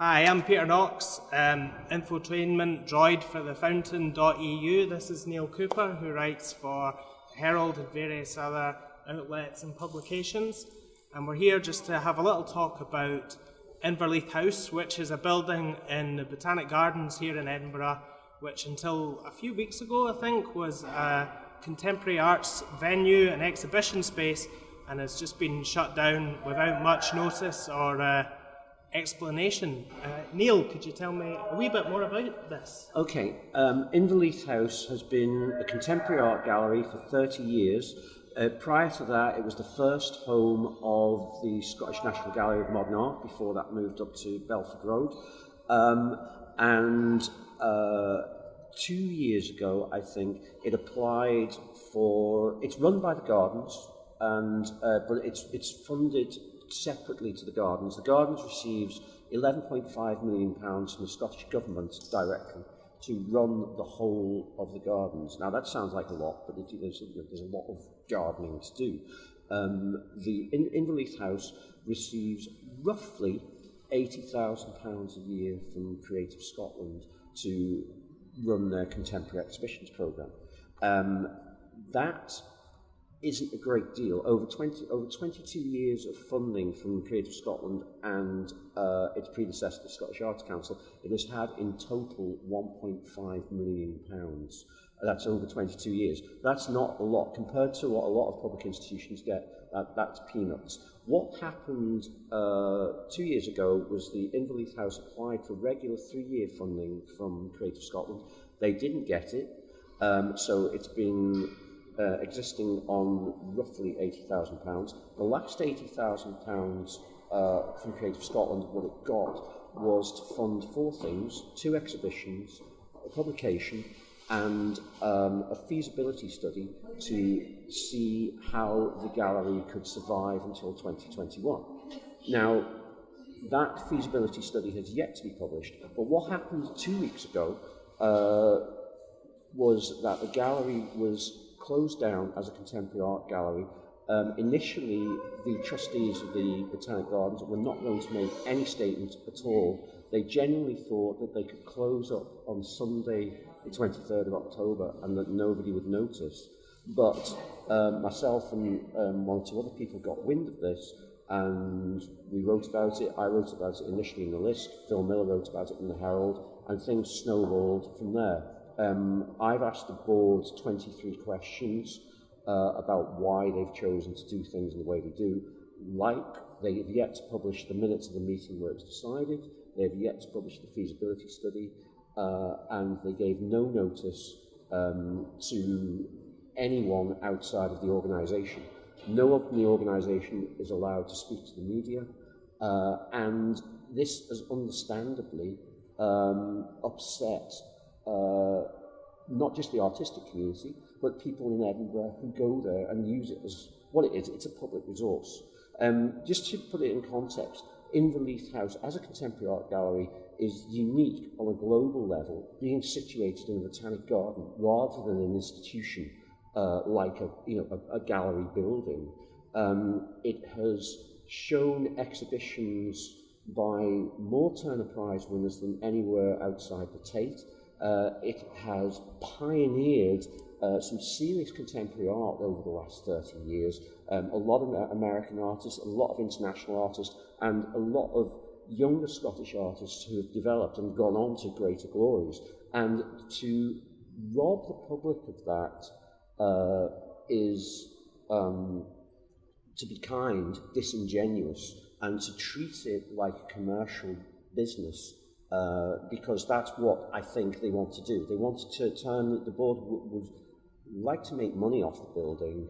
Hi, I'm Peter Knox, infotainment droid for the Fountain.eu. This is Neil Cooper, who writes for Herald and various other outlets and publications. And we're here just to have a little talk about Inverleith House, which is a building in the Botanic Gardens here in Edinburgh, which until a few weeks ago, I think, was a contemporary arts venue and exhibition space, and has just been shut down without much notice or explanation. Neil, could you tell me a wee bit more about this? Okay, Inverleith House has been a contemporary art gallery for 30 years. Prior to that, it was the first home of the Scottish National Gallery of Modern Art. Before that, moved up to Belford Road. And 2 years ago, I think, it applied for... It's run by the Gardens, and but it's funded separately to the Gardens. The Gardens receives £11.5 million from the Scottish Government directly to run the whole of the Gardens. Now that sounds like a lot, but there's a lot of gardening to do. The Inverleith House receives roughly £80,000 a year from Creative Scotland to run their contemporary exhibitions programme. That isn't a great deal. Over 22 years of funding from Creative Scotland and its predecessor, the Scottish Arts Council, it has had in total £1.5 million. That's over 22 years. That's not a lot compared to what a lot of public institutions get. That's peanuts. What happened 2 years ago was the Inverleith House applied for regular 3-year funding from Creative Scotland. They didn't get it, so it's been existing on roughly £80,000. The last £80,000 from Creative Scotland, what it got was to fund 4 things: 2 exhibitions, a publication, and a feasibility study to see how the gallery could survive until 2021. Now, that feasibility study has yet to be published, but what happened 2 weeks ago was that the gallery was closed down as a contemporary art gallery. Initially, the trustees of the Botanic Gardens were not going to make any statement at all. They genuinely thought that they could close up on Sunday, the 23rd of October, and that nobody would notice. But myself and 1 or 2 other people got wind of this, and we wrote about it. I wrote about it initially in the List, Phil Miller wrote about it in the Herald, and things snowballed from there. I've asked the board 23 questions about why they've chosen to do things in the way they do. They have yet to publish the minutes of the meeting where it was decided, they have yet to publish the feasibility study, and they gave no notice to anyone outside of the organisation. No one from the organisation is allowed to speak to the media, and this has understandably upset not just the artistic community, but people in Edinburgh who go there and use it as what it is. It's a public resource. Just to put it in context, Inverleith House, as a contemporary art gallery, is unique on a global level, being situated in a botanic garden rather than an institution like a gallery building. It has shown exhibitions by more Turner Prize winners than anywhere outside the Tate. It has pioneered some serious contemporary art over the last 30 years. A lot of American artists, a lot of international artists, and a lot of younger Scottish artists who have developed and gone on to greater glories. And to rob the public of that is, to be kind, disingenuous, and to treat it like a commercial business. Because that's what I think they want to do. They want to turn, the board would like to make money off the building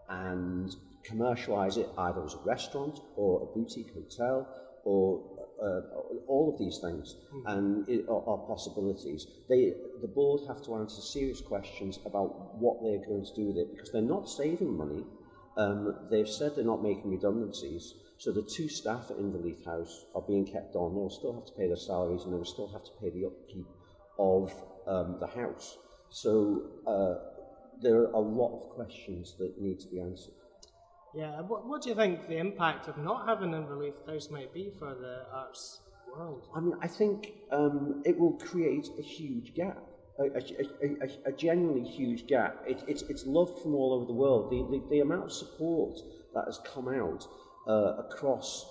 and commercialise it either as a restaurant or a boutique hotel or all of these things and are possibilities. The board have to answer serious questions about what they're going to do with it, because they're not saving money. They've said they're not making redundancies. So the 2 staff at Inverleith House are being kept on. They'll still have to pay their salaries, and they'll still have to pay the upkeep of the house. So there are a lot of questions that need to be answered. Yeah, what do you think the impact of not having Inverleith House might be for the arts world? I mean, I think it will create a huge gap, a genuinely huge gap. It's loved from all over the world. The amount of support that has come out across,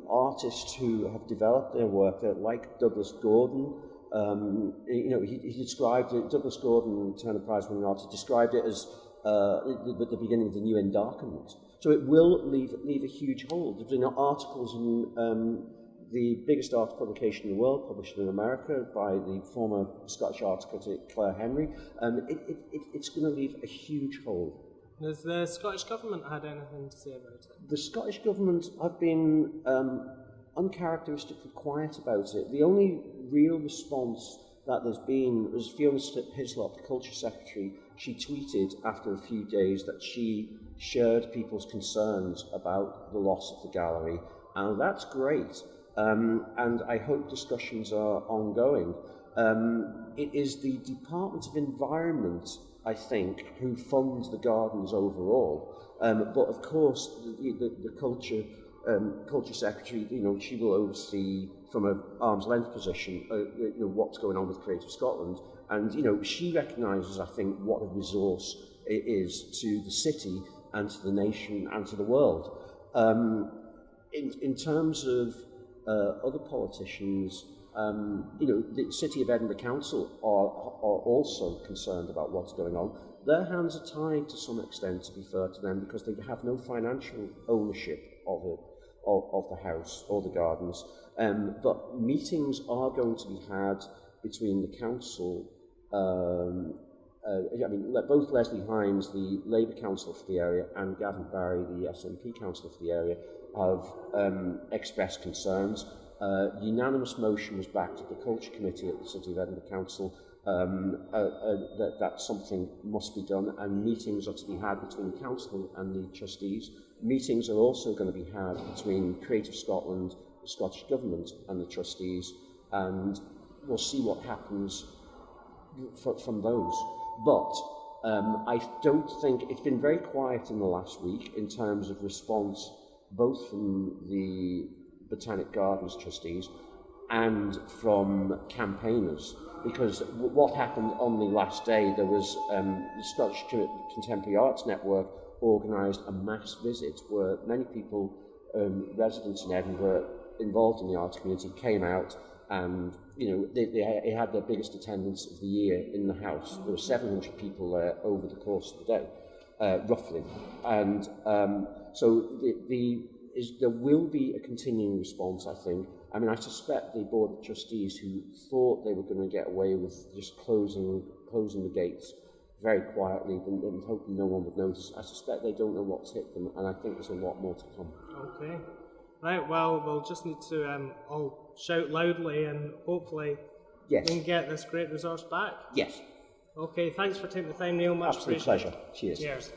artists who have developed their work, like Douglas Gordon. He described it, Douglas Gordon, Turner Prize winning artist, described it as the beginning of the new Endarkenment. So it will leave a huge hole. There's been articles in the biggest art publication in the world, published in America by the former Scottish art critic Claire Henry. It's going to leave a huge hole. Has the Scottish Government had anything to say about it? The Scottish Government have been uncharacteristically quiet about it. The only real response that there's been was Fiona Hislop, the Culture Secretary. She tweeted after a few days that she shared people's concerns about the loss of the gallery, and that's great. And I hope discussions are ongoing. It is the Department of Environment, I think, who funds the gardens overall. But of course, the Culture Secretary, she will oversee from an arm's length position, what's going on with Creative Scotland. And, she recognises, I think, what a resource it is to the city and to the nation and to the world. In terms of other politicians, the City of Edinburgh Council are also concerned about what's going on. Their hands are tied to some extent, to be fair to them, because they have no financial ownership of it, of the house or the gardens. But meetings are going to be had between the council. Both Leslie Hines, the Labour councillor for the area, and Gavin Barry, the SNP councillor for the area, have expressed concerns. Unanimous motion was backed at the Culture Committee at the City of Edinburgh Council that something must be done, and meetings are to be had between the council and the trustees. Meetings are also going to be had between Creative Scotland, the Scottish Government and the trustees, and we'll see what happens from those. But I don't think it's been very quiet in the last week in terms of response, both from the Botanic Gardens trustees and from campaigners, because what happened on the last day, there was the Scottish Contemporary Arts Network organised a mass visit where many people, residents in Edinburgh involved in the arts community, came out, and they had their biggest attendance of the year in the house. There were 700 people there over the course of the day, roughly, and so there will be a continuing response, I think. I mean, I suspect the Board of Trustees, who thought they were going to get away with just closing the gates very quietly and hoping no one would notice, I suspect they don't know what's hit them, and I think there's a lot more to come. Okay. Right, well, we'll just need to all shout loudly, and hopefully we can get this great resource back. Yes. Okay, thanks for taking the time, Neil. Much Absolute appreciated. pleasure. Cheers. Cheers.